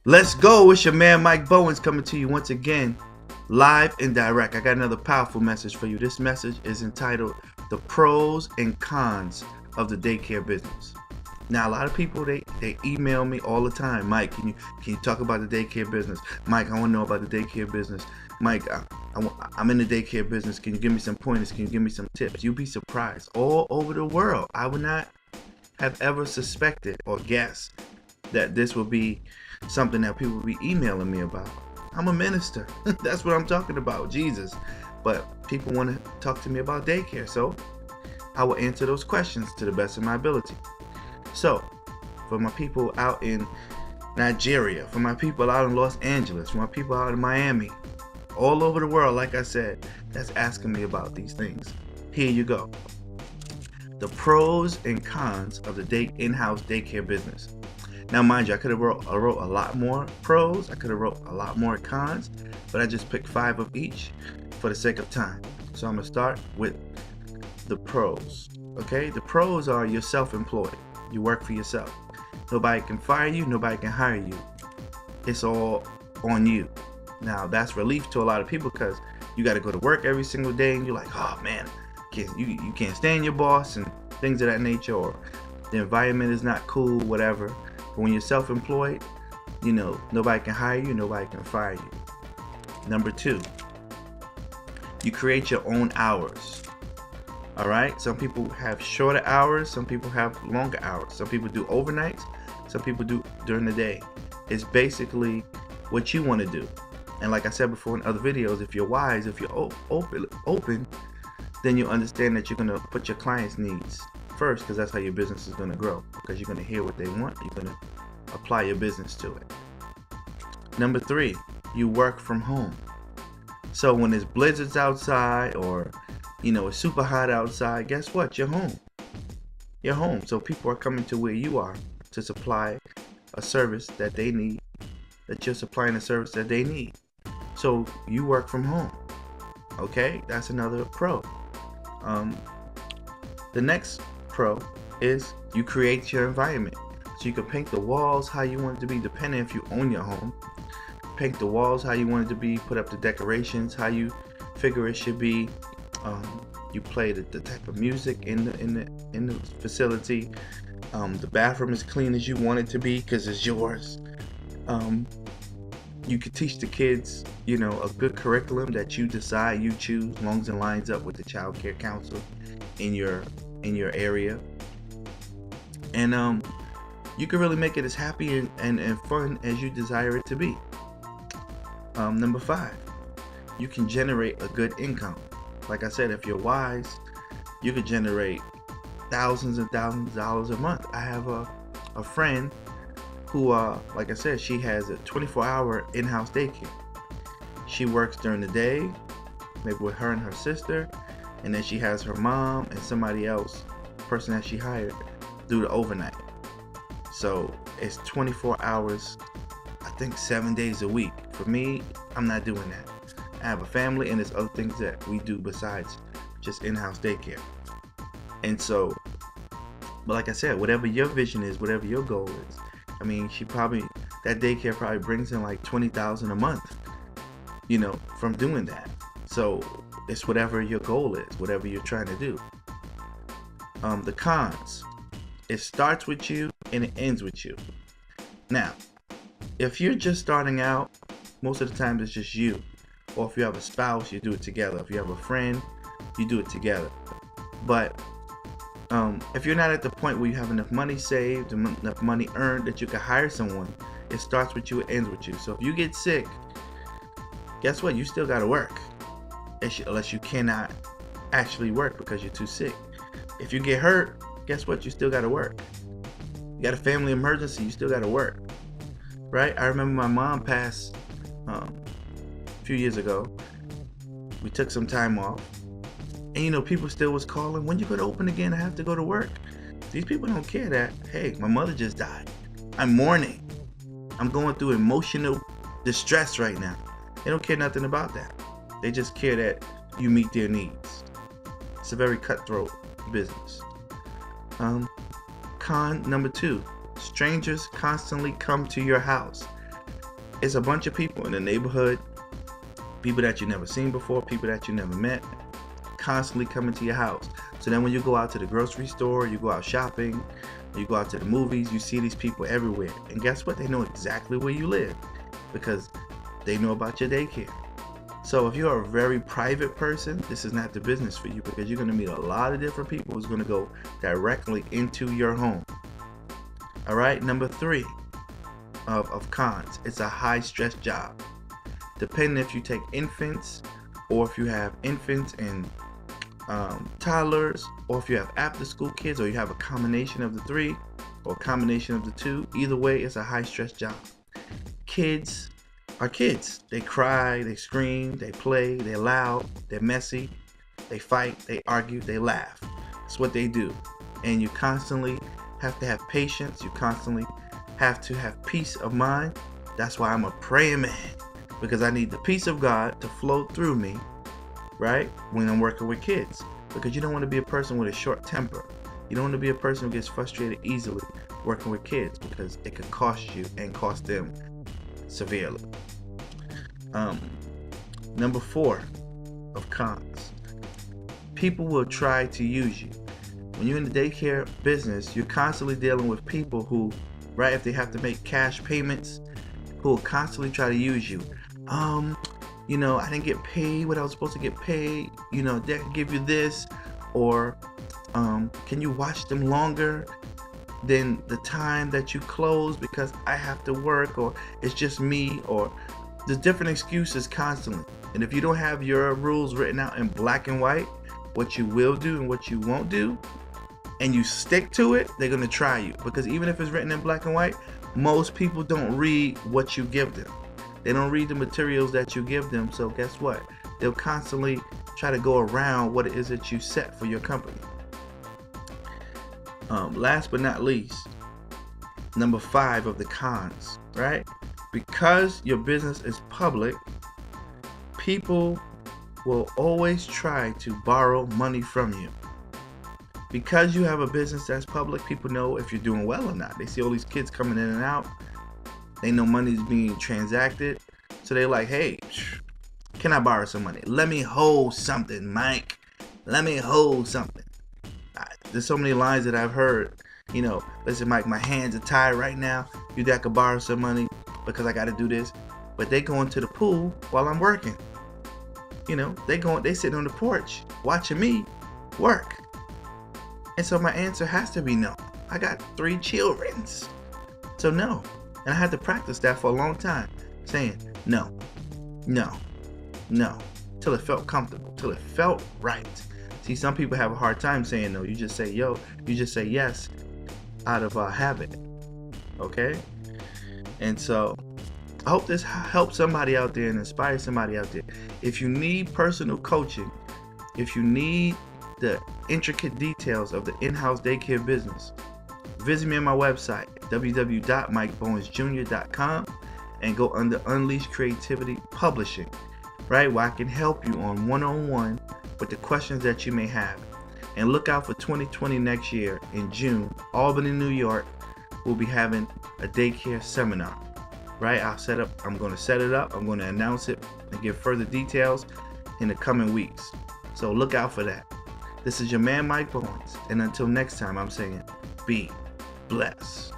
Let's go. It's your man Mike Bowens coming to you once again, live and direct. I got another powerful message for you. This message is entitled The Pros and Cons of the Daycare Business. Now, a lot of people, they email me all the time. Mike, can you talk about the daycare business? Mike, I want to know about the daycare business. Mike, I'm in the daycare business. Can you give me some pointers? Can you give me some tips? You'll be surprised. All over the world. I would not have ever suspected or guessed that this would be something that people would be emailing me about. I'm a minister. That's what I'm talking about, Jesus. But people want to talk to me about daycare, so I will answer those questions to the best of my ability. So, for my people out in Nigeria, for my people out in Los Angeles, for my people out in Miami, all over the world, like I said, that's asking me about these things. Here you go. The pros and cons of the in-house daycare business. Now, mind you, I could have wrote a lot more pros. I could have wrote a lot more cons, but I just picked 5 of each for the sake of time. So I'm gonna start with the pros. Okay, the pros are you're self-employed. You work for yourself. Nobody can fire you. Nobody can hire you. It's all on you. Now, that's relief to a lot of people because you got to go to work every single day, and you're like, oh man, you can't stand your boss and things of that nature, or the environment is not cool, whatever. But when you're self-employed, nobody can hire you, nobody can fire you. Number 2, you create your own hours. All right, some people have shorter hours, some people have longer hours, some people do overnights, some people do during the day. It's basically what you want to do. And like I said before in other videos, if you're wise, if you're open, then you understand that you're going to put your clients' needs first, because that's how your business is going to grow, because you're going to hear what they want, you're going to apply your business to it. Number 3, you work from home. So when there's blizzards outside, or it's super hot outside, guess what? You're home. You're home. So people are coming to where you are to supply a service that they need, that you're supplying a service that they need. So you work from home. Okay, that's another pro. The next pro is you create your environment. So you can paint the walls how you want it to be, depending if you own your home. Paint the walls how you want it to be, put up the decorations how you figure it should be. You play the type of music in the facility. The bathroom is clean as you want it to be because it's yours. You could teach the kids, a good curriculum that you decide, you choose, as long as it lines up with the child care council in your area. And you can really make it as happy and fun as you desire it to be. Number 5, you can generate a good income. Like I said, if you're wise, you could generate thousands and thousands of dollars a month. I have a friend who, like I said, she has a 24-hour in-house daycare. She works during the day, maybe with her and her sister, and then she has her mom and somebody else, person that she hired, do the overnight. So it's 24 hours, I think 7 days a week. For me, I'm not doing that. I have a family, and there's other things that we do besides just in-house daycare. And so, but like I said, whatever your vision is, whatever your goal is, I mean, that daycare probably brings in like $20,000 a month, from doing that. So it's whatever your goal is, whatever you're trying to do. The cons, it starts with you and it ends with you. Now, if you're just starting out, most of the time it's just you. Or if you have a spouse, you do it together. If you have a friend, you do it together. But if you're not at the point where you have enough money saved, enough money earned that you can hire someone, it starts with you, it ends with you. So if you get sick, guess what? You still got to work, unless you cannot actually work because you're too sick. If you get hurt, guess what? You still got to work. You got a family emergency, you still got to work, right? I remember my mom passed a few years ago. We took some time off, and people still was calling, when you going to open again? I have to go to work. These people don't care that, hey, my mother just died. I'm mourning. I'm going through emotional distress right now. They don't care nothing about that. They just care that you meet their needs. It's a very cutthroat business. Con number 2, strangers constantly come to your house. It's a bunch of people in the neighborhood, people that you never seen before, people that you never met, constantly coming to your house. So then when you go out to the grocery store, you go out shopping, you go out to the movies, you see these people everywhere. And guess what? They know exactly where you live because they know about your daycare. So if you're a very private person, this is not the business for you because you're going to meet a lot of different people who's going to go directly into your home. All right, number 3 of cons. It's a high stress job. Depending if you take infants or if you have infants and toddlers, or if you have after school kids, or you have a combination of the 3 or a combination of the 2, either way, it's a high stress job. Kids are kids. They cry, they scream, they play, they're loud, they're messy, they fight, they argue, they laugh. It's what they do. And you constantly have to have patience. You constantly have to have peace of mind. That's why I'm a praying man, because I need the peace of God to flow through me, right, when I'm working with kids. Because you don't want to be a person with a short temper. You don't want to be a person who gets frustrated easily working with kids, because it could cost you and cost them severely. Number 4 of cons. People will try to use you. When you're in the daycare business, you're constantly dealing with people who, right, if they have to make cash payments, who will constantly try to use you. You know, I didn't get paid what I was supposed to get paid. You know, they can give you this, or can you watch them longer than the time that you close because I have to work, or it's just me, or there's different excuses constantly. And if you don't have your rules written out in black and white, what you will do and what you won't do, and you stick to it, they're gonna try you. Because even if it's written in black and white, most people don't read what you give them. They don't read the materials that you give them. So guess what? They'll constantly try to go around what it is that you set for your company. Last but not least, number 5 of the cons, right? Because your business is public, people will always try to borrow money from you. Because you have a business that's public, people know if you're doing well or not. They see all these kids coming in and out. They know money's being transacted. So they're like, hey, can I borrow some money? Let me hold something, Mike. Let me hold something. There's so many lines that I've heard. You know, listen, Mike, my hands are tied right now. You that could borrow some money because I got to do this. But they go into the pool while I'm working. You know, they sitting on the porch watching me work. And so my answer has to be no. I got 3 children. So no. And I had to practice that for a long time, saying no, no, no, till it felt comfortable, till it felt right. See, some people have a hard time saying no. You just say you just say yes out of habit. Okay? And so I hope this helps somebody out there and inspires somebody out there. If you need personal coaching, if you need the intricate details of the in-house daycare business, visit me on my website, www.mikebowensjr.com, and go under Unleash Creativity Publishing, right, where I can help you on one-on-one with the questions that you may have. And look out for 2020 next year in June, Albany, New York. We'll be having a daycare seminar, right? I'm going to set it up. I'm going to announce it and give further details in the coming weeks. So look out for that. This is your man, Mike Bowens. And until next time, I'm saying, be blessed.